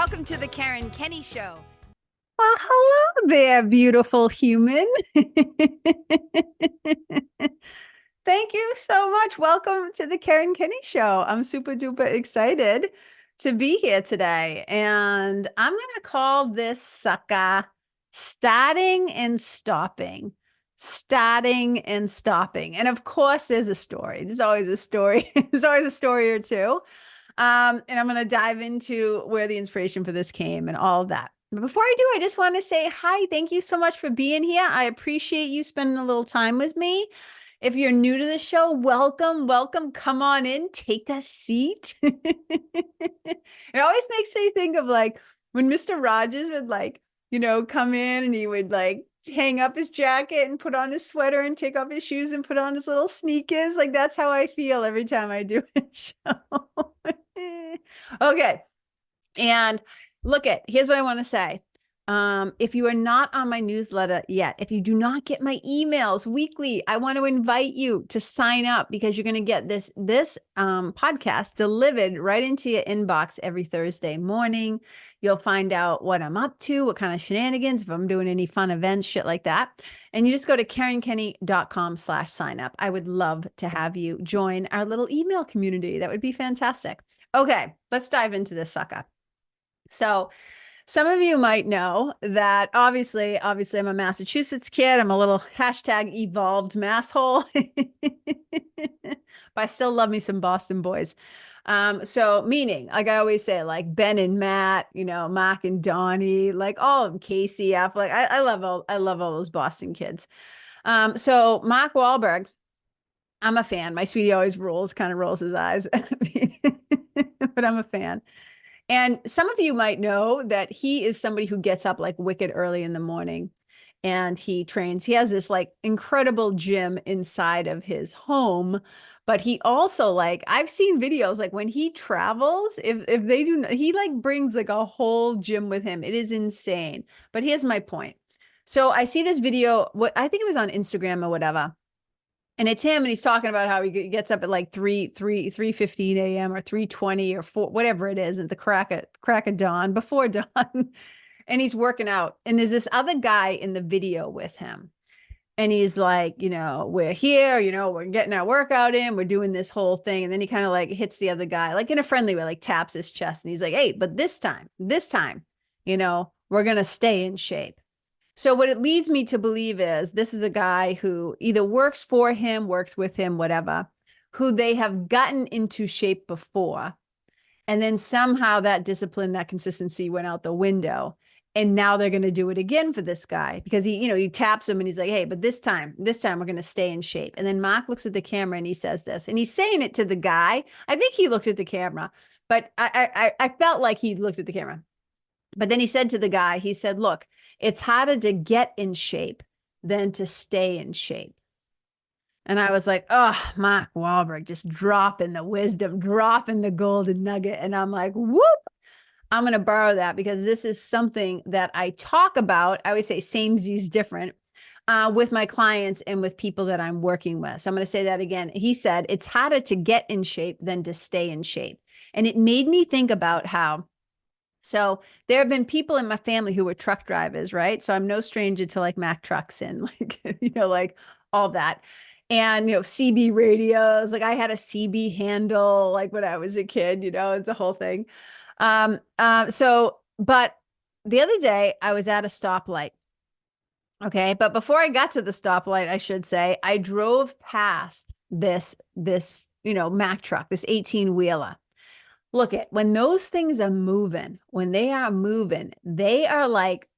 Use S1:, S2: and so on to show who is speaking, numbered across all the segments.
S1: Welcome to the Karen Kenney Show.
S2: Well, hello there, beautiful human. Thank you so much. Welcome to the Karen Kenney Show. I'm super duper excited to be here today. And I'm going to call this sucker starting and stopping. Starting and stopping. And of course, there's a story. There's always a story. There's always a story or two. And I'm going to dive into where the inspiration for this came and all of that. But before I do, I just want to say hi. Thank you so much for being here. I appreciate you spending a little time with me. If you're new to the show, welcome, welcome. Come on in, take a seat. It always makes me think of like when Mr. Rogers would come in and he would hang up his jacket and put on his sweater and take off his shoes and put on his little sneakers. Like that's how I feel every time I do a show. Okay. And here's what I want to say. If you are not on my newsletter yet, if you do not get my emails weekly, I want to invite you to sign up because you're going to get this podcast delivered right into your inbox every Thursday morning. You'll find out what I'm up to, what kind of shenanigans, if I'm doing any fun events, shit like that. And you just go to KarenKenney.com/sign up. I would love to have you join our little email community. That would be fantastic. Okay, let's dive into this sucker. So some of you might know that obviously I'm a Massachusetts kid. I'm a little #evolved masshole. But I still love me some Boston boys. So meaning, like I always say, like Ben and Matt, Mark and Donnie, like all of them, Casey, Affleck. I love all those Boston kids. So Mark Wahlberg, I'm a fan. My sweetie always kind of rolls his eyes at me, but I'm a fan. And some of you might know that he is somebody who gets up like wicked early in the morning and he trains. He has this like incredible gym inside of his home, but he also I've seen videos like when he travels, if they do, he brings like a whole gym with him. It is insane. But here's my point. So I see this video, I think it was on Instagram or whatever. And it's him, and he's talking about how he gets up at like 3:15 a.m. or 3:20 or 4, whatever it is, at the crack of dawn, before dawn, and he's working out. And there's this other guy in the video with him, and he's like, we're here, we're getting our workout in, we're doing this whole thing, and then he kind of hits the other guy, like in a friendly way, like taps his chest, and he's like, hey, but this time, we're gonna stay in shape. So what it leads me to believe is this is a guy who either works for him, works with him, whatever, who they have gotten into shape before. And then somehow that discipline, that consistency went out the window. And now they're going to do it again for this guy because he taps him and he's like, hey, but this time we're going to stay in shape. And then Mark looks at the camera and he says this, and he's saying it to the guy. I think he looked at the camera, but I felt like he looked at the camera. But then he said to the guy, he said, look, it's harder to get in shape than to stay in shape. And I was like, oh, Mark Wahlberg, just dropping the wisdom, dropping the golden nugget. And I'm like, whoop, I'm going to borrow that because this is something that I talk about. I always say samesies different with my clients and with people that I'm working with. So I'm going to say that again. He said, it's harder to get in shape than to stay in shape. And it made me think about how, so there have been people in my family who were truck drivers, right? So I'm no stranger to Mack trucks and all that. And, CB radios, like I had a CB handle, when I was a kid, it's a whole thing. But the other day I was at a stoplight. Okay. But before I got to the stoplight, I should say, I drove past this Mack truck, this 18-wheeler. Look when those things are moving, they are like,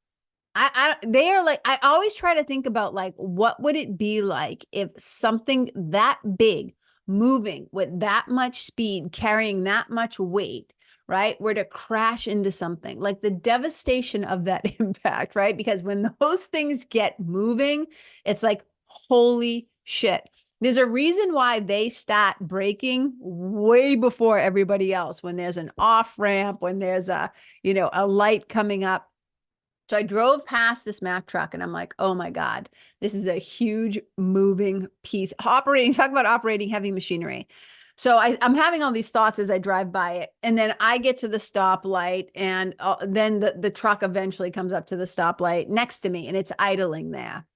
S2: I always try to think about what would it be like if something that big moving with that much speed, carrying that much weight, right, were to crash into something, like the devastation of that impact, right? Because when those things get moving, it's like, holy shit. There's a reason why they start braking way before everybody else, when there's an off ramp, when there's a light coming up. So I drove past this Mack truck and I'm like, oh my God, this is a huge moving piece. Talk about operating heavy machinery. So I'm having all these thoughts as I drive by it. And then I get to the stoplight, and then the truck eventually comes up to the stoplight next to me, and it's idling there.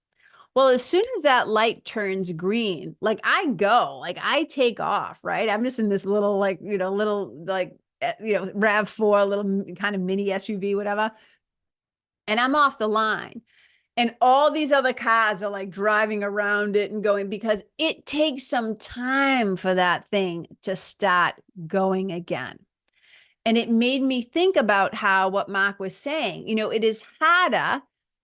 S2: Well, as soon as that light turns green, like I go, like I take off, right? I'm just in this little, like, RAV4, little kind of mini SUV, whatever. And I'm off the line. And all these other cars are like driving around it and going, because it takes some time for that thing to start going again. And it made me think about how what Mark was saying, it is harder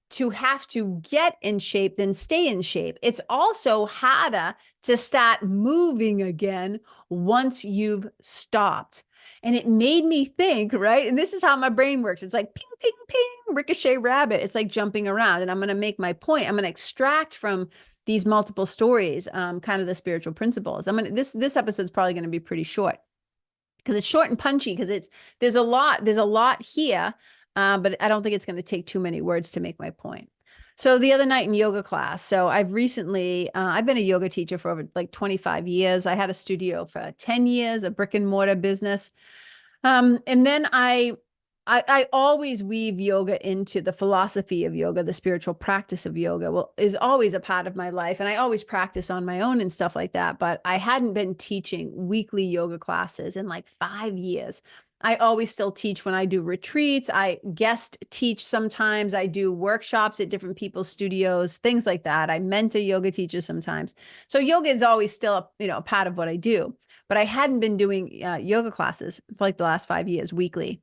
S2: to have to get in shape than stay in shape. It's also harder to start moving again once you've stopped. And it made me think, right? And this is how my brain works. It's like ping, ping, ping, ricochet rabbit. It's like jumping around. And I'm going to make my point. I'm going to extract from these multiple stories, kind of the spiritual principles. This episode is probably going to be pretty short, because it's short and punchy, because there's a lot here, but I don't think it's going to take too many words to make my point. So the other night in yoga class, so I've been a yoga teacher for over like 25 years. I had a studio for 10 years, a brick and mortar business. And then I always weave yoga into the philosophy of yoga, the spiritual practice of yoga, is always a part of my life. And I always practice on my own and stuff like that. But I hadn't been teaching weekly yoga classes in like 5 years. I always still teach when I do retreats. I guest teach sometimes. I do workshops at different people's studios, things like that. I mentor yoga teachers sometimes. So yoga is always still a part of what I do. But I hadn't been doing yoga classes for like the last 5 years weekly.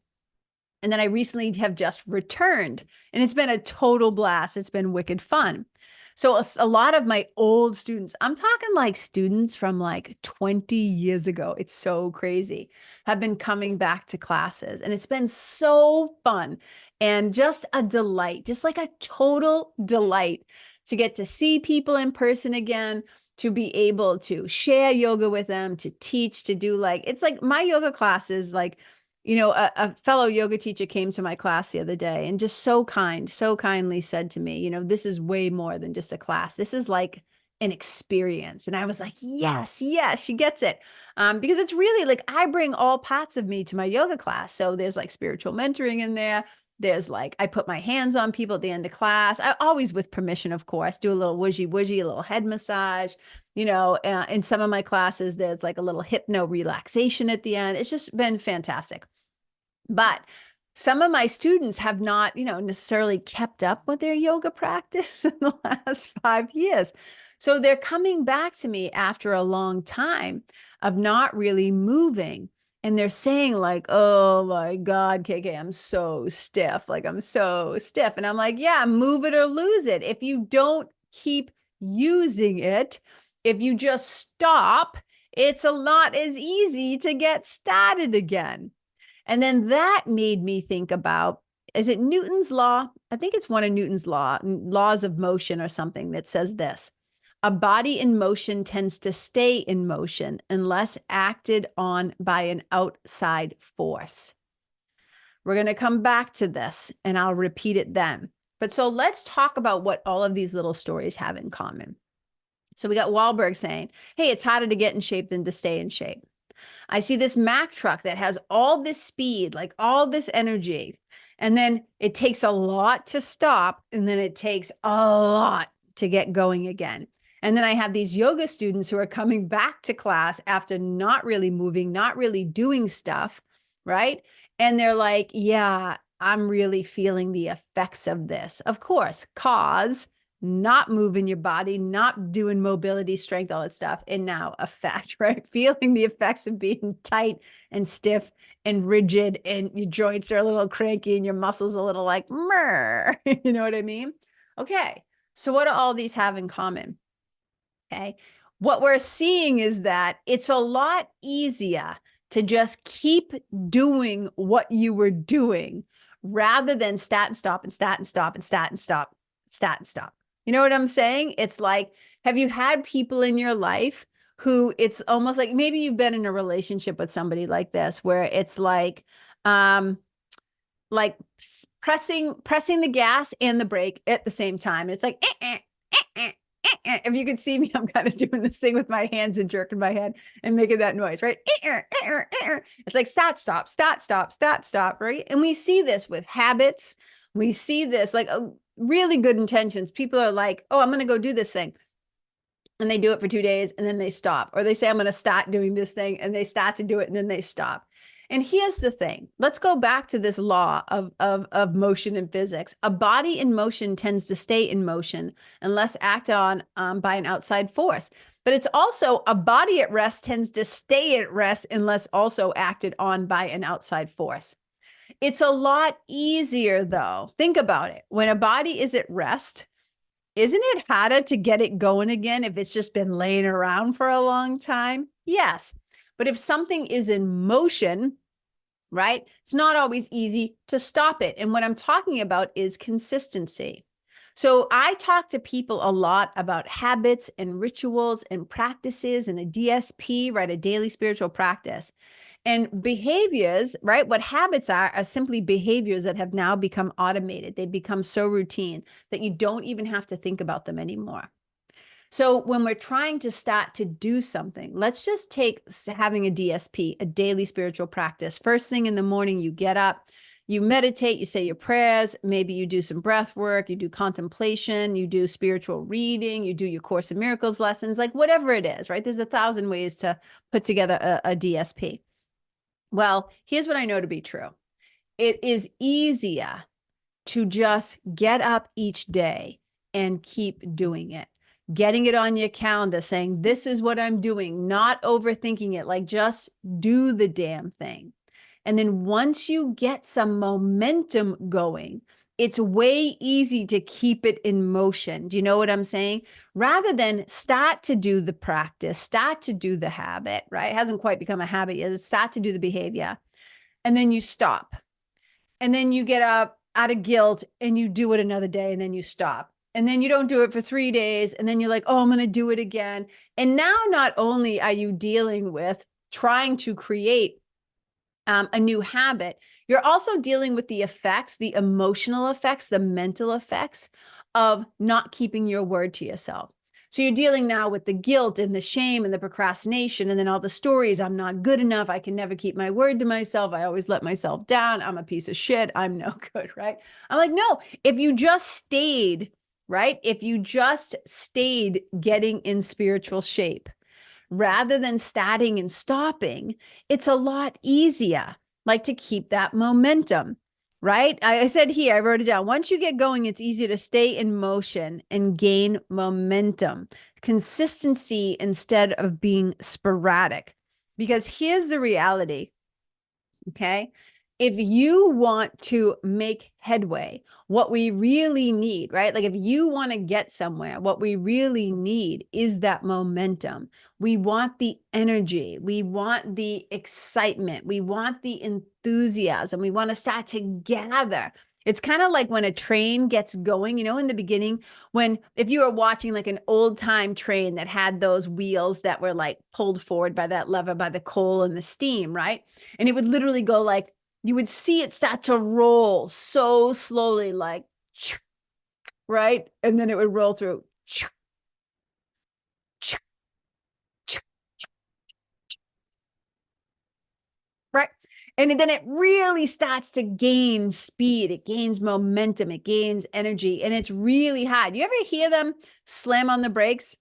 S2: And then I recently have just returned, and it's been a total blast. It's been wicked fun. So a lot of my old students, I'm talking like students from like 20 years ago, it's so crazy, have been coming back to classes. And it's been so fun and just a delight, just like a total delight to get to see people in person again, to be able to share yoga with them, to teach, to do it's like my yoga classes, like, a fellow yoga teacher came to my class the other day and just so kindly said to me, this is way more than just a class. This is like an experience. And I was like, yes, she gets it. Because it's really like I bring all parts of me to my yoga class. So there's like spiritual mentoring in there. There's like, I put my hands on people at the end of class. I always, with permission, of course, do a little wooshy, a little head massage. In some of my classes, there's like a little hypno relaxation at the end. It's just been fantastic. But some of my students have not, necessarily kept up with their yoga practice in the last 5 years. So they're coming back to me after a long time of not really moving. And they're saying like, oh my God, KK, I'm so stiff. Like, I'm so stiff. And I'm like, yeah, move it or lose it. If you don't keep using it, if you just stop, it's not as easy to get started again. And then that made me think about, is it Newton's law? I think it's one of Newton's laws of motion or something, that says this: a body in motion tends to stay in motion unless acted on by an outside force. We're going to come back to this and I'll repeat it then. But so let's talk about what all of these little stories have in common. So we got Wahlberg saying, hey, it's harder to get in shape than to stay in shape. I see this Mack truck that has all this speed, like all this energy, and then it takes a lot to stop, and then it takes a lot to get going again. And then I have these yoga students who are coming back to class after not really moving, not really doing stuff, right? And they're like, yeah, I'm really feeling the effects of this. Of course, cause not moving your body, not doing mobility, strength, all that stuff, and now effect, right? Feeling the effects of being tight and stiff and rigid, and your joints are a little cranky and your muscles a little like, murr. You know what I mean? Okay, so what do all these have in common? Okay, what we're seeing is that it's a lot easier to just keep doing what you were doing rather than stat and stop and stat and stop and stat and stop, stat and stop. You know what I'm saying? It's like, have you had people in your life who it's almost like maybe you've been in a relationship with somebody like this, where it's like pressing the gas and the brake at the same time. It's like, If you could see me, I'm kind of doing this thing with my hands and jerking my head and making that noise, right? It's like start, stop, start, stop, start, stop, right? And we see this with habits. We see this like really good intentions. People are like, oh, I'm going to go do this thing. And they do it for 2 days and then they stop. Or they say, I'm going to start doing this thing, and they start to do it and then they stop. And here's the thing. Let's go back to this law of motion in physics. A body in motion tends to stay in motion unless acted on by an outside force. But it's also a body at rest tends to stay at rest unless also acted on by an outside force. It's a lot easier, though. Think about it. When a body is at rest, isn't it harder to get it going again if it's just been laying around for a long time? Yes. But if something is in motion, right, it's not always easy to stop it. And what I'm talking about is consistency. So I talk to people a lot about habits and rituals and practices and a DSP, right, a daily spiritual practice. And behaviors, right? What habits are simply behaviors that have now become automated. They become so routine that you don't even have to think about them anymore. So when we're trying to start to do something, let's just take having a DSP, a daily spiritual practice. First thing in the morning, you get up, you meditate, you say your prayers, maybe you do some breath work, you do contemplation, you do spiritual reading, you do your Course in Miracles lessons, like whatever it is, right? There's 1,000 ways to put together a DSP. Well, here's what I know to be true. It is easier to just get up each day and keep doing it. Getting it on your calendar, saying, this is what I'm doing, not overthinking it, like just do the damn thing. And then once you get some momentum going, it's way easy to keep it in motion. Do you know what I'm saying? Rather than start to do the practice, start to do the habit, right? It hasn't quite become a habit yet. Start to do the behavior. And then you stop. And then you get up out of guilt and you do it another day, and then you stop. And then you don't do it for 3 days. And then you're like, oh, I'm going to do it again. And now not only are you dealing with trying to create a new habit, you're also dealing with the effects, the emotional effects, the mental effects of not keeping your word to yourself. So you're dealing now with the guilt and the shame and the procrastination, and then all the stories. I'm not good enough. I can never keep my word to myself. I always let myself down. I'm a piece of shit. I'm no good, right? I'm like, no, if you just stayed, right? If you just stayed getting in spiritual shape, rather than starting and stopping, it's a lot easier, like to keep that momentum, right? I said here, I wrote it down. Once you get going, it's easier to stay in motion and gain momentum, consistency instead of being sporadic. Because here's the reality, okay? If you want to make headway, what we really need, right? Like if you want to get somewhere, what we really need is that momentum. We want the energy. We want the excitement. We want the enthusiasm. We want to start to gather. It's kind of like when a train gets going, you know, in the beginning, when if you were watching like an old time train that had those wheels that were like pulled forward by that lever, by the coal and the steam, right? And it would literally go like, you would see it start to roll so slowly, like, right? And then it would roll through. Right. And then it really starts to gain speed. It gains momentum. It gains energy. And it's really hard. You ever hear them slam on the brakes?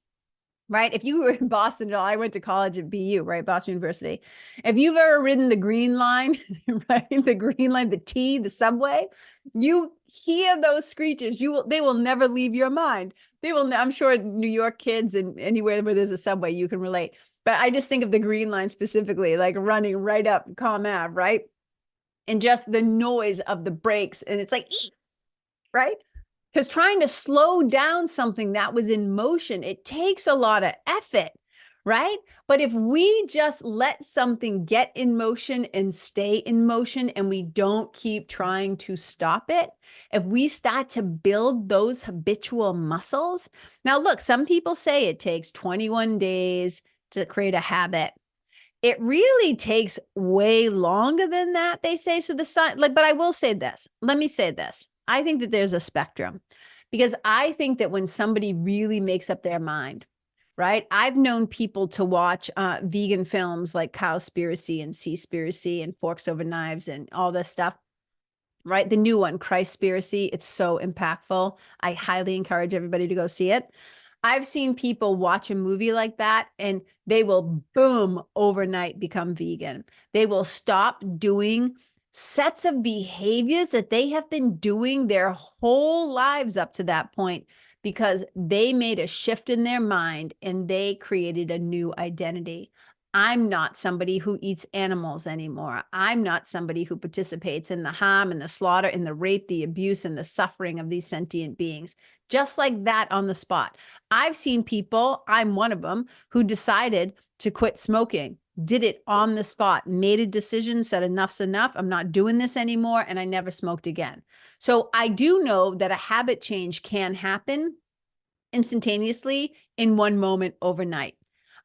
S2: Right? If you were in Boston, I went to college at BU, right? Boston University. If you've ever ridden the green line, right? The green line, the T, the subway, you hear those screeches. They will never leave your mind. They will, I'm sure New York kids and anywhere where there's a subway, you can relate. But I just think of the green line specifically, like running right up Comm Ave, right? And just the noise of the brakes. And it's like, right? Because trying to slow down something that was in motion, it takes a lot of effort, right? But if we just let something get in motion and stay in motion and we don't keep trying to stop it, if we start to build those habitual muscles. Now, look, some people say it takes 21 days to create a habit. It really takes way longer than that, they say. So but I will say this. Let me say this. I think that there's a spectrum, Because I think that when somebody really makes up their mind, right? I've known people to watch vegan films like Cowspiracy and Seaspiracy and Forks Over Knives and all this stuff, right? The new one, Christspiracy, it's so impactful. I highly encourage everybody to go see it. I've seen people watch a movie like that and they will, boom, overnight become vegan. They will stop doing sets of behaviors that they have been doing their whole lives up to that point because they made a shift in their mind and they created a new identity. I'm not somebody who eats animals anymore. I'm not somebody who participates in the harm and the slaughter and the rape, the abuse, and the suffering of these sentient beings. Just like that on the spot. I've seen people, I'm one of them, who decided to quit smoking, did it on the spot, made a decision, said enough's enough. I'm not doing this anymore. And I never smoked again. So I do know that a habit change can happen instantaneously in one moment overnight.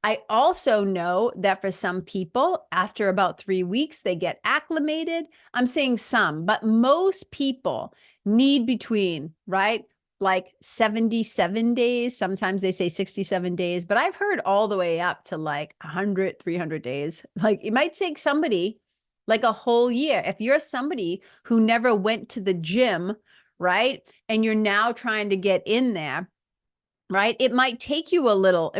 S2: I also know that for some people, after about 3 weeks, they get acclimated. I'm saying some, but most people need between, right? Like 77 days. Sometimes they say 67 days, but I've heard all the way up to like 100, 300 days. Like it might take somebody like a whole year. If you're somebody who never went to the gym, right? And you're now trying to get in there, right? It might take you a little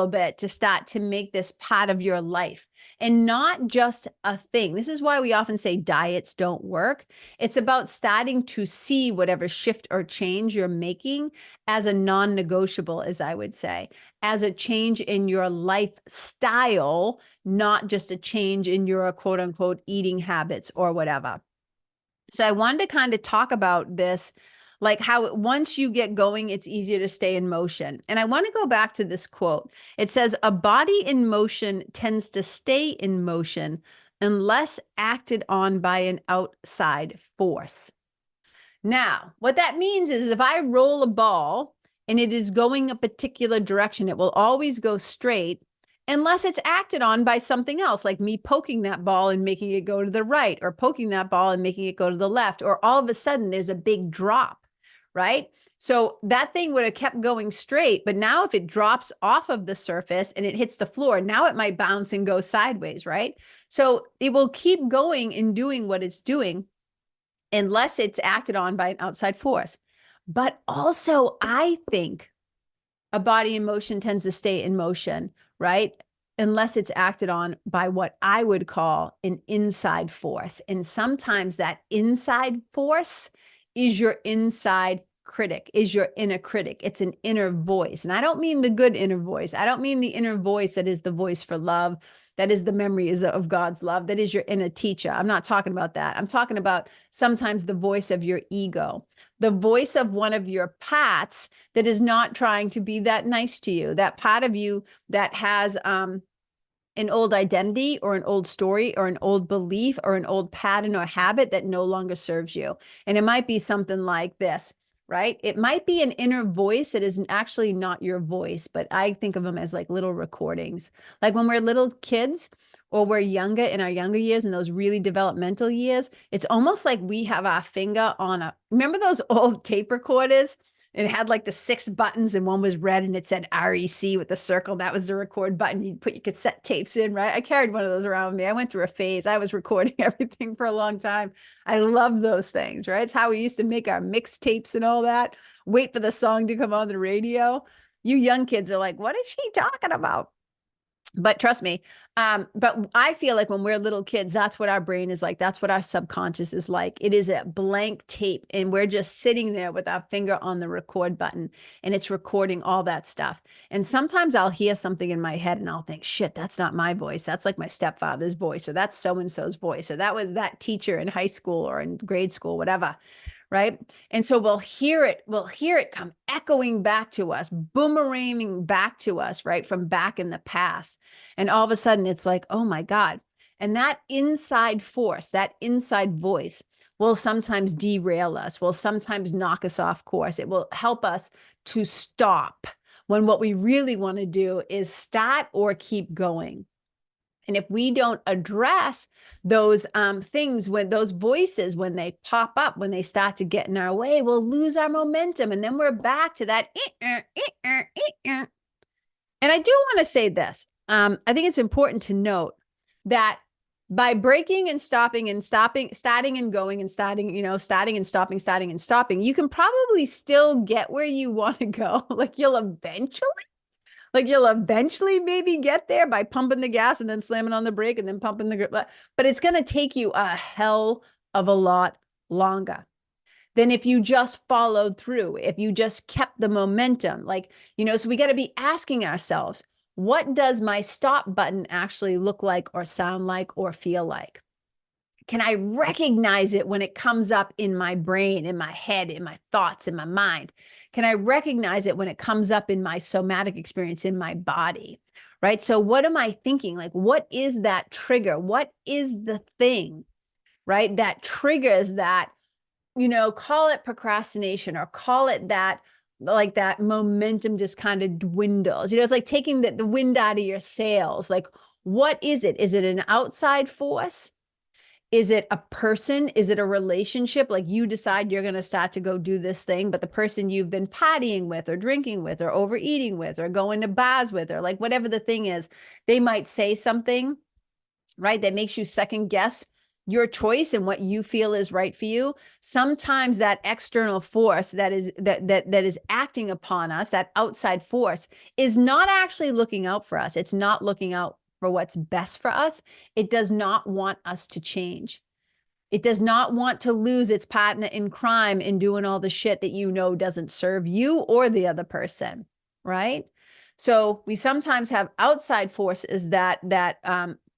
S2: bit to start to make this part of your life and not just a thing. This is why we often say diets don't work. It's about starting to see whatever shift or change you're making as a non-negotiable, as I would say, as a change in your lifestyle, not just a change in your quote unquote eating habits or whatever. So I wanted to kind of talk about this, like how once you get going, it's easier to stay in motion. And I want to go back to this quote. It says, a body in motion tends to stay in motion unless acted on by an outside force. Now, what that means is if I roll a ball and it is going a particular direction, it will always go straight unless it's acted on by something else, like me poking that ball and making it go to the right, or poking that ball and making it go to the left, or all of a sudden there's a big drop, right? So that thing would have kept going straight, but now if it drops off of the surface and it hits the floor, now it might bounce and go sideways, right? So it will keep going and doing what it's doing unless it's acted on by an outside force. But also, I think a body in motion tends to stay in motion, right? Unless it's acted on by what I would call an inside force. And sometimes that inside force is your inside critic, is your inner critic. It's an inner voice. And I don't mean the good inner voice. I don't mean the inner voice that is the voice for love, that is the memories of God's love, that is your inner teacher. I'm not talking about that. I'm talking about sometimes the voice of your ego, the voice of one of your parts that is not trying to be that nice to you, that part of you that has an old identity or an old story or an old belief or an old pattern or habit that no longer serves you. And it might be something like this, right? It might be an inner voice that is actually not your voice, but I think of them as like little recordings. Like when we're little kids or we're younger in our younger years, in those really developmental years, it's almost like we have our finger on remember those old tape recorders? It had like the 6 buttons and one was red and it said REC with the circle. That was the record button. You'd put your cassette tapes in, right? I carried one of those around with me. I went through a phase. I was recording everything for a long time. I love those things, right? It's how we used to make our mixtapes and all that. Wait for the song to come on the radio. You young kids are like, what is she talking about? But trust me, but I feel like when we're little kids, that's what our brain is like. That's what our subconscious is like. It is a blank tape and we're just sitting there with our finger on the record button and it's recording all that stuff. And sometimes I'll hear something in my head and I'll think, shit, that's not my voice. That's like my stepfather's voice, or that's so-and-so's voice, or that was that teacher in high school or in grade school, whatever. Right. And so we'll hear it come echoing back to us, boomeranging back to us, right, from back in the past. And all of a sudden it's like, oh my God. And that inside force, that inside voice will sometimes derail us, will sometimes knock us off course. It will help us to stop when what we really want to do is start or keep going. And if we don't address those things, when those voices, when they pop up, when they start to get in our way, we'll lose our momentum. And then we're back to that. And I do want to say this. I think it's important to note that by breaking and stopping and stopping, starting and going and starting, starting and stopping, you can probably still get where you want to go. You'll eventually maybe get there by pumping the gas and then slamming on the brake and then pumping the, but it's going to take you a hell of a lot longer than if you just followed through, if you just kept the momentum. So we got to be asking ourselves, what does my stop button actually look like or sound like or feel like? Can I recognize it when it comes up in my brain, in my head, in my thoughts, in my mind? Can I recognize it when it comes up in my somatic experience in my body? Right? So what am I thinking? What is that trigger? What is the thing, right, that triggers that, call it procrastination or call it that, that momentum just kind of dwindles. It's like taking the wind out of your sails. What is it? Is it an outside force? Is it a person? Is it a relationship? You decide you're going to start to go do this thing, but the person you've been partying with or drinking with or overeating with or going to bars with or whatever the thing is, they might say something, right, that makes you second guess your choice and what you feel is right for you. Sometimes that external force that is acting upon us, that outside force, is not actually looking out for us. It's not looking out for what's best for us. It does not want us to change. It does not want to lose its partner in crime in doing all the shit that doesn't serve you or the other person, right? So we sometimes have outside forces that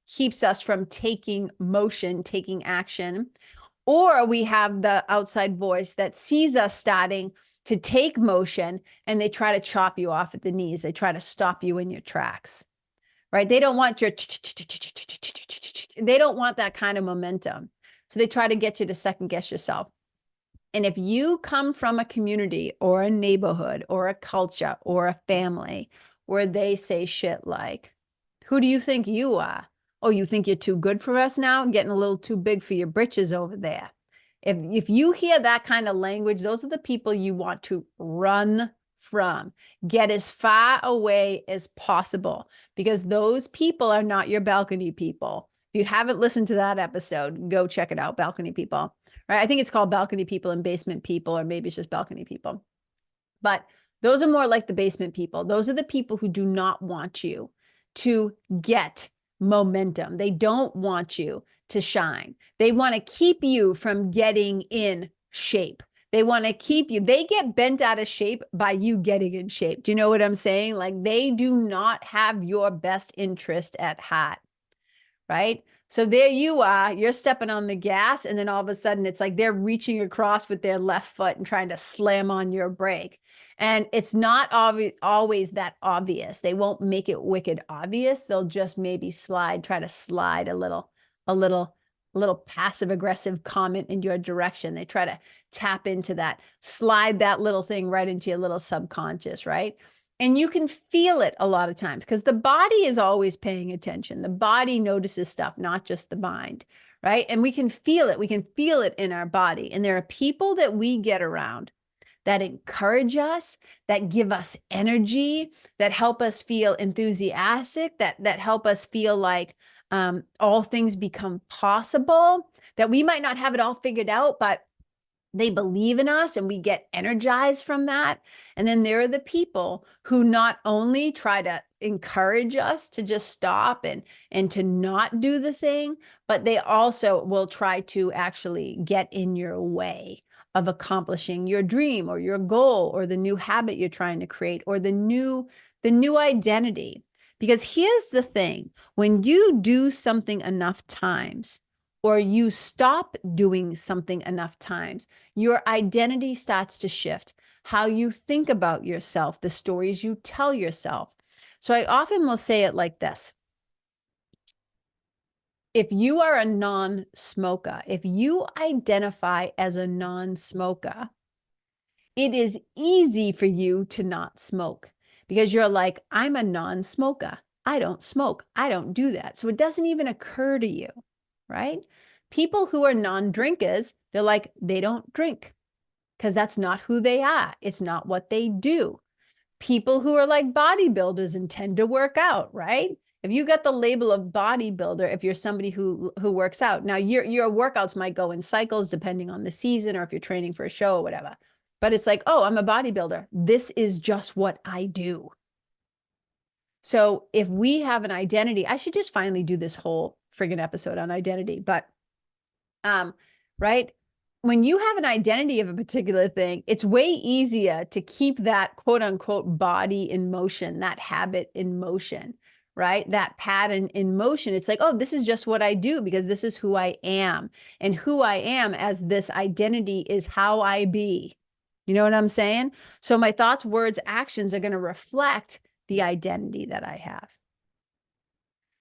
S2: keeps us from taking motion, taking action, or we have the outside voice that sees us starting to take motion and they try to chop you off at the knees. They try to stop you in your tracks. Right? They don't want they don't want that kind of momentum. So they try to get you to second guess yourself. And if you come from a community or a neighborhood or a culture or a family where they say shit like, who do you think you are? Oh, you think you're too good for us now? Getting a little too big for your britches over there. If you hear that kind of language, those are the people you want to run from. Get as far away as possible, because those people are not your balcony people. If you haven't listened to that episode, go check it out, balcony people. Right? I think it's called balcony people and basement people, or maybe it's just balcony people. But those are more like the basement people. Those are the people who do not want you to get momentum. They don't want you to shine. They want to keep you from getting in shape. They want to keep you. They get bent out of shape by you getting in shape. Do you know what I'm saying? They do not have your best interest at heart, right? So there you are, you're stepping on the gas, and then all of a sudden it's like they're reaching across with their left foot and trying to slam on your brake. And it's not always that obvious. They won't make it wicked obvious. They'll just maybe try to slide a little passive aggressive comment in your direction. They try to tap into that, slide that little thing right into your little subconscious, right? And you can feel it a lot of times because the body is always paying attention. The body notices stuff, not just the mind, right? And we can feel it. We can feel it in our body. And there are people that we get around that encourage us, that give us energy, that help us feel enthusiastic, that help us feel like all things become possible, that we might not have it all figured out, but they believe in us and we get energized from that. And then there are the people who not only try to encourage us to just stop and to not do the thing, but they also will try to actually get in your way of accomplishing your dream or your goal or the new habit you're trying to create or the new identity. Because here's the thing, when you do something enough times, or you stop doing something enough times, your identity starts to shift. How you think about yourself, the stories you tell yourself. So I often will say it like this. If you are a non-smoker, if you identify as a non-smoker, it is easy for you to not smoke because you're like, I'm a non-smoker. I don't smoke. I don't do that. So it doesn't even occur to you, right? People who are non-drinkers, they're like, they don't drink because that's not who they are. It's not what they do. People who are like bodybuilders and tend to work out, right? If you got the label of bodybuilder, if you're somebody who works out, now your workouts might go in cycles depending on the season or if you're training for a show or whatever. But it's like, oh, I'm a bodybuilder. This is just what I do. So if we have an identity, I should just finally do this whole friggin' episode on identity, but right? When you have an identity of a particular thing, it's way easier to keep that quote unquote body in motion, that habit in motion, right? That pattern in motion. It's like, oh, this is just what I do because this is who I am. And who I am as this identity is how I be. You know what I'm saying? So my thoughts, words, actions are going to reflect the identity that I have.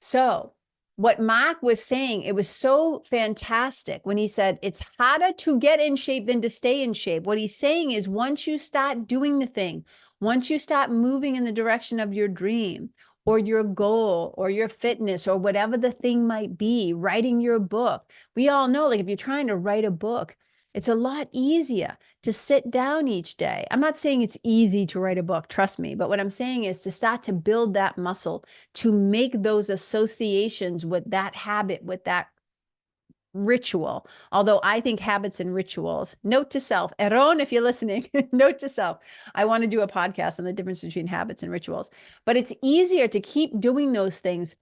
S2: So what Mark was saying, it was so fantastic when he said, it's harder to get in shape than to stay in shape. What he's saying is once you start doing the thing, once you start moving in the direction of your dream or your goal or your fitness or whatever the thing might be, writing your book. We all know, like if you're trying to write a book, it's a lot easier to sit down each day. I'm not saying it's easy to write a book, trust me, but what I'm saying is to start to build that muscle, to make those associations with that habit, with that ritual. Although I think habits and rituals, note to self, Eron, if you're listening, note to self, I want to do a podcast on the difference between habits and rituals, but it's easier to keep doing those things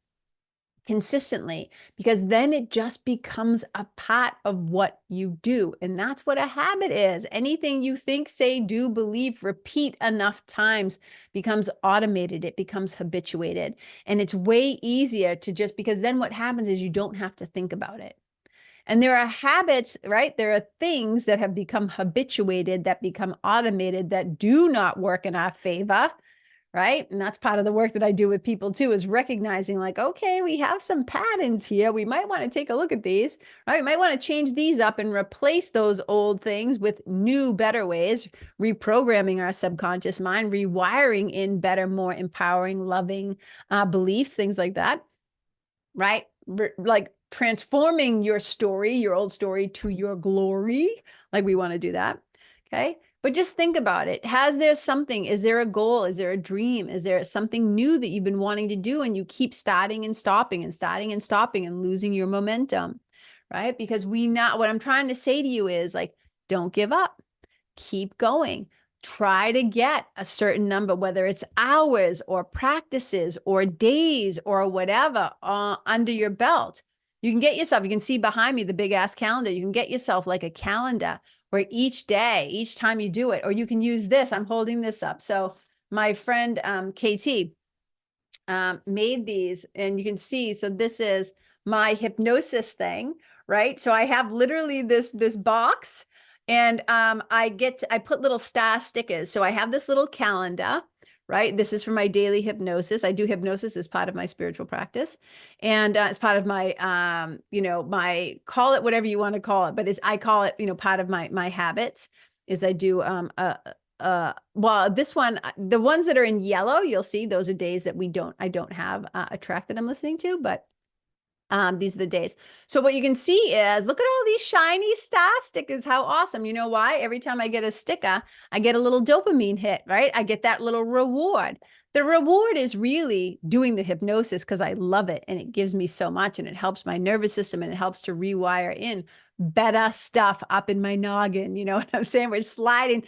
S2: consistently because then it just becomes a part of what you do. And that's what a habit is. Anything you think, say, do, believe, repeat enough times becomes automated. It becomes habituated. And it's way easier to just, because then what happens is you don't have to think about it. And there are habits, right? There are things that have become habituated, that become automated, that do not work in our favor, right? And that's part of the work that I do with people too, is recognizing like, okay, we have some patterns here. We might want to take a look at these, right? We might want to change these up and replace those old things with new, better ways, reprogramming our subconscious mind, rewiring in better, more empowering, loving beliefs, things like that, right? Like transforming your story, your old story to your glory. Like we want to do that. Okay. But just think about it. Has there something, is there a goal? Is there a dream? Is there something new that you've been wanting to do and you keep starting and stopping and starting and stopping and losing your momentum, right? Because what I'm trying to say to you is like, don't give up, keep going. Try to get a certain number, whether it's hours or practices or days or whatever under your belt. You can get yourself, you can see behind me the big ass calendar. You can get yourself like a calendar where each day, each time you do it, or you can use this. I'm holding this up. So my friend KT made these and you can see, so this is my hypnosis thing, right? So I have literally this box and I put little star stickers. So I have this little calendar, right? This is for my daily hypnosis. I do hypnosis as part of my spiritual practice. And it's part of my, my, call it whatever you want to call it, but I call it, part of my habits is I do, well, this one, the ones that are in yellow, you'll see those are days that I don't have a track that I'm listening to, but these are the days. So what you can see is, look at all these shiny star stickers. How awesome. You know why? Every time I get a sticker, I get a little dopamine hit, right? I get that little reward. The reward is really doing the hypnosis because I love it and it gives me so much and it helps my nervous system and it helps to rewire in better stuff up in my noggin. You know what I'm saying? We're sliding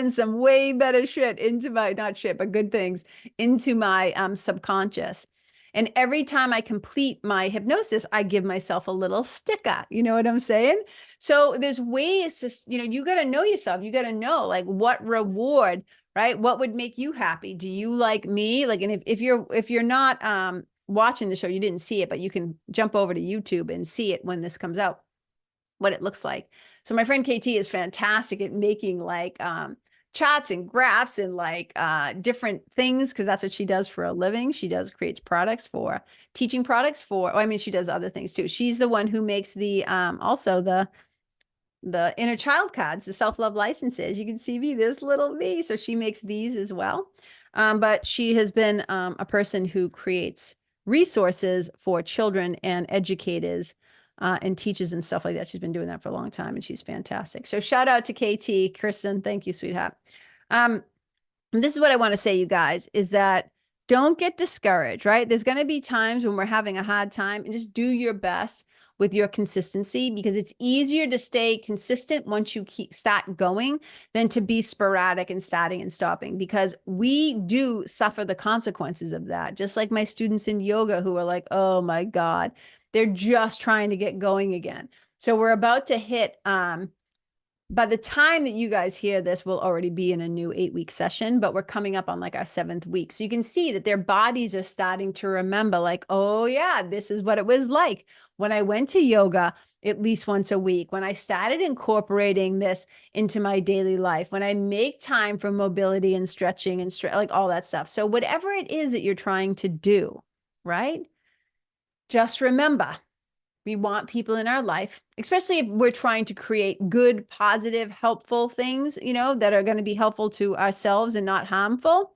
S2: some way better shit into my, not shit, but good things into my subconscious. And every time I complete my hypnosis, I give myself a little sticker. You know what I'm saying? So there's ways to, you got to know yourself. You got to know like what reward, right? What would make you happy? Do you like me? Like, and if you're not watching the show, you didn't see it, but you can jump over to YouTube and see it when this comes out, what it looks like. So my friend KT is fantastic at making like charts and graphs and like different things because that's what she does for a living. She creates products for teaching products for, I mean, she does other things too. She's the one who makes the also the inner child cards, the self-love licenses. You can see me, this little me. So she makes these as well. But she has been a person who creates resources for children and educators and teachers and stuff like that. She's been doing that for a long time, and she's fantastic. So shout out to KT, Kristen. Thank you, sweetheart. This is what I want to say, you guys, is that don't get discouraged, right? There's going to be times when we're having a hard time, and just do your best with your consistency, because it's easier to stay consistent once you start going than to be sporadic and starting and stopping, because we do suffer the consequences of that. Just like my students in yoga who are like, oh my God, they're just trying to get going again. So we're about to hit, by the time that you guys hear this, we'll already be in a new 8-week session, but we're coming up on like our 7th week. So you can see that their bodies are starting to remember, like, oh yeah, this is what it was like when I went to yoga at least once a week, when I started incorporating this into my daily life, when I make time for mobility and stretching and like all that stuff. So whatever it is that you're trying to do, right? Just remember, we want people in our life, especially if we're trying to create good, positive, helpful things, you know, that are going to be helpful to ourselves and not harmful,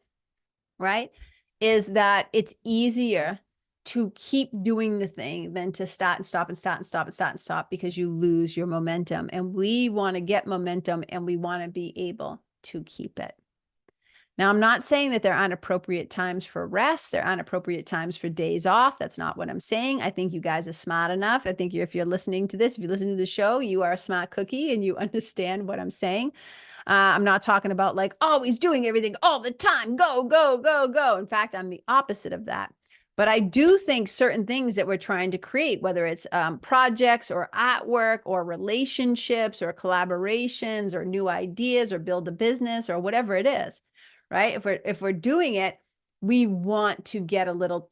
S2: right? Is that it's easier to keep doing the thing than to start and stop and start and stop and start and stop, because you lose your momentum. And we want to get momentum, and we want to be able to keep it. Now, I'm not saying that there aren't appropriate times for rest. There aren't appropriate times for days off. That's not what I'm saying. I think you guys are smart enough. I think if you're listening to this, if you listen to the show, you are a smart cookie and you understand what I'm saying. I'm not talking about like always doing everything all the time. Go, go, go, go. In fact, I'm the opposite of that. But I do think certain things that we're trying to create, whether it's projects or artwork or relationships or collaborations or new ideas or build a business or whatever it is, right? If we're doing it, we want to get a little,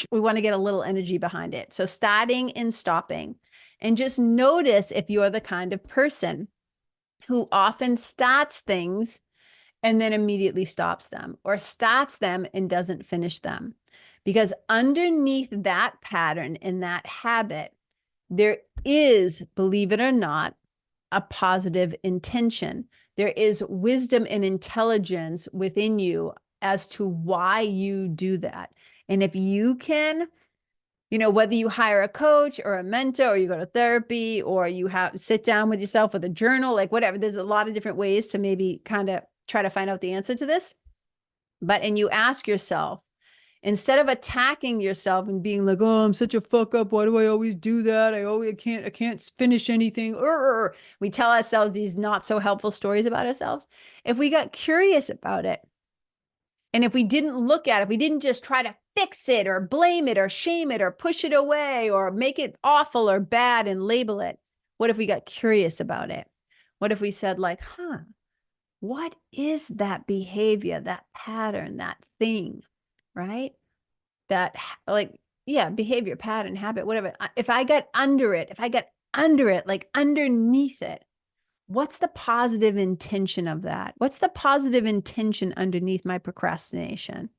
S2: we want to get a little energy behind it. So starting and stopping, and just notice if you're the kind of person who often starts things and then immediately stops them, or starts them and doesn't finish them. Because underneath that pattern and that habit, there is, believe it or not, a positive intention. There is wisdom and intelligence within you as to why you do that. And if you can, you know, whether you hire a coach or a mentor, or you go to therapy, or you sit down with yourself with a journal, like whatever, there's a lot of different ways to maybe kind of try to find out the answer to this. And you ask yourself, instead of attacking yourself and being like, oh, I'm such a fuck up, why do I always do that? I can't finish anything. We tell ourselves these not so helpful stories about ourselves. If we got curious about it, and if we didn't look at it, if we didn't just try to fix it or blame it or shame it or push it away or make it awful or bad and label it, what if we got curious about it? What if we said like, what is that behavior, that pattern, that thing, right? That like, yeah, behavior, pattern, habit, whatever. If I got under it, like underneath it, what's the positive intention of that? What's the positive intention underneath my procrastination?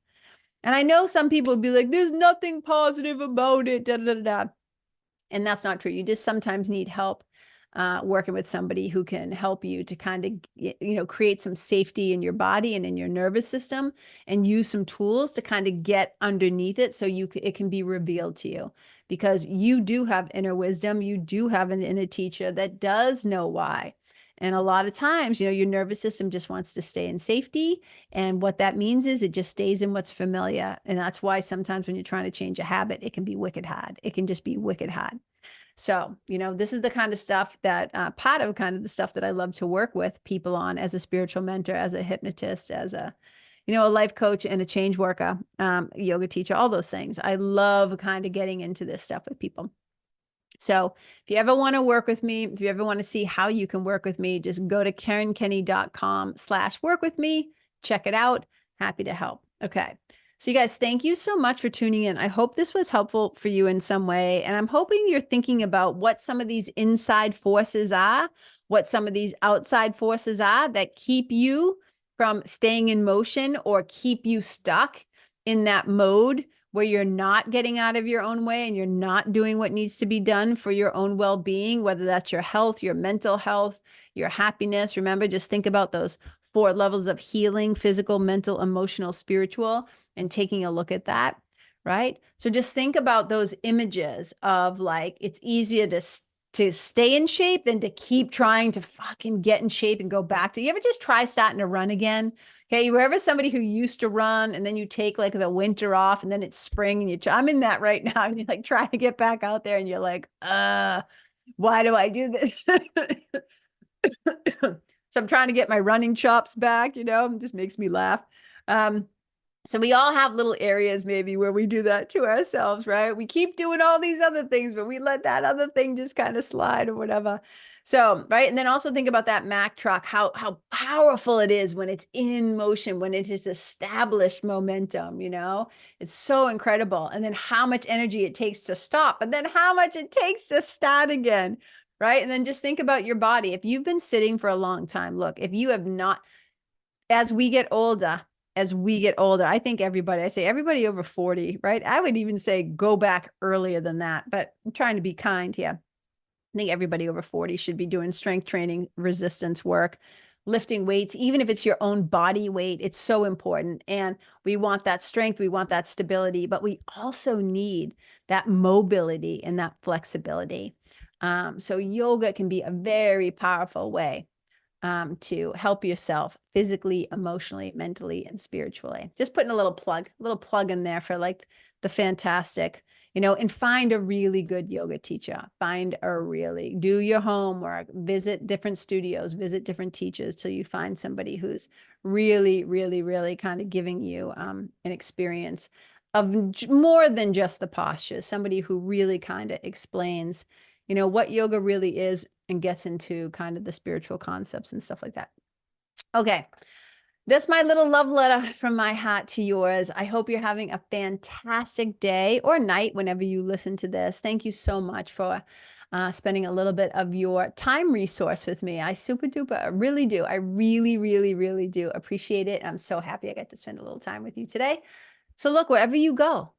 S2: And I know some people would be like, there's nothing positive about it, da, da, da, da. And that's not true. You just sometimes need help working with somebody who can help you to kind of, you know, create some safety in your body and in your nervous system, and use some tools to kind of get underneath it so it can be revealed to you, because you do have inner wisdom. You do have an inner teacher that does know why. And a lot of times, you know, your nervous system just wants to stay in safety. And what that means is it just stays in what's familiar. And that's why sometimes when you're trying to change a habit, it can be wicked hard. It can just be wicked hard. So, you know, this is the kind of stuff that part of kind of the stuff that I love to work with people on as a spiritual mentor, as a hypnotist, as a, you know, a life coach and a change worker, yoga teacher, all those things. I love kind of getting into this stuff with people. So if you ever want to work with me, if you ever want to see how you can work with me, just go to karenkenney.com/work with me. Check it out. Happy to help. Okay. So you guys, thank you so much for tuning in. I hope this was helpful for you in some way. And I'm hoping you're thinking about what some of these inside forces are, what some of these outside forces are that keep you from staying in motion or keep you stuck in that mode where you're not getting out of your own way and you're not doing what needs to be done for your own well-being, whether that's your health, your mental health, your happiness. Remember, just think about those 4 levels of healing, physical, mental, emotional, spiritual, and taking a look at that, right? So just think about those images of like, it's easier to stay in shape than to keep trying to fucking get in shape and go back to, you ever just try starting to run again? Okay, you were ever somebody who used to run and then you take like the winter off and then it's spring and I'm in that right now, and you like try to get back out there and you're like, why do I do this? So I'm trying to get my running chops back, it just makes me laugh. So we all have little areas maybe where we do that to ourselves, right? We keep doing all these other things, but we let that other thing just kind of slide or whatever. So, right. And then also think about that Mack truck, how powerful it is when it's in motion, when it has established momentum, it's so incredible. And then how much energy it takes to stop, and then how much it takes to start again. Right. And then just think about your body. If you've been sitting for a long time, look, if you have not, as we get older, I think I say everybody over 40, right? I would even say go back earlier than that, but I'm trying to be kind here. I think everybody over 40 should be doing strength training, resistance work, lifting weights, even if it's your own body weight. It's so important. And we want that strength, we want that stability, but we also need that mobility and that flexibility. So yoga can be a very powerful way to help yourself physically, emotionally, mentally, and spiritually. Just putting a little plug in there for like the fantastic, and find a really good yoga teacher. Do your homework, visit different studios, visit different teachers till you find somebody who's really, really, really kind of giving you an experience of more than just the postures, somebody who really kind of explains, what yoga really is and gets into kind of the spiritual concepts and stuff like that. Okay. That's my little love letter from my heart to yours. I hope you're having a fantastic day or night whenever you listen to this. Thank you so much for spending a little bit of your time resource with me. I super duper really do. I really, really, really do appreciate it. I'm so happy I got to spend a little time with you today. So look, wherever you go,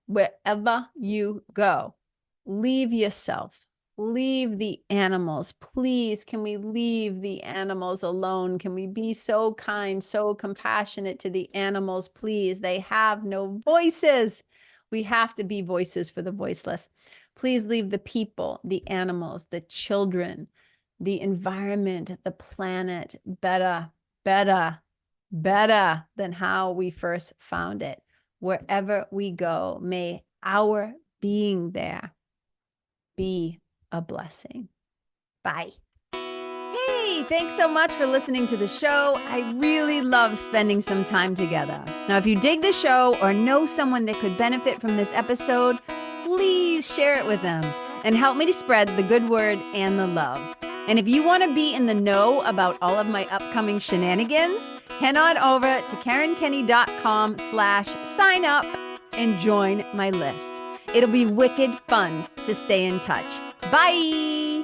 S2: leave yourself. Leave the animals. Please, can we leave the animals alone? Can we be so kind, so compassionate to the animals? Please, they have no voices. We have to be voices for the voiceless. Please leave the people, the animals, the children, the environment, the planet better than how we first found it. Wherever we go, may our being there be a blessing. Bye. Hey, thanks so much for listening to the show. I really love spending some time together. Now, if you dig the show or know someone that could benefit from this episode, please share it with them and help me to spread the good word and the love. And if you want to be in the know about all of my upcoming shenanigans, head on over to KarenKenney.com/sign up and join my list. It'll be wicked fun to stay in touch. Bye.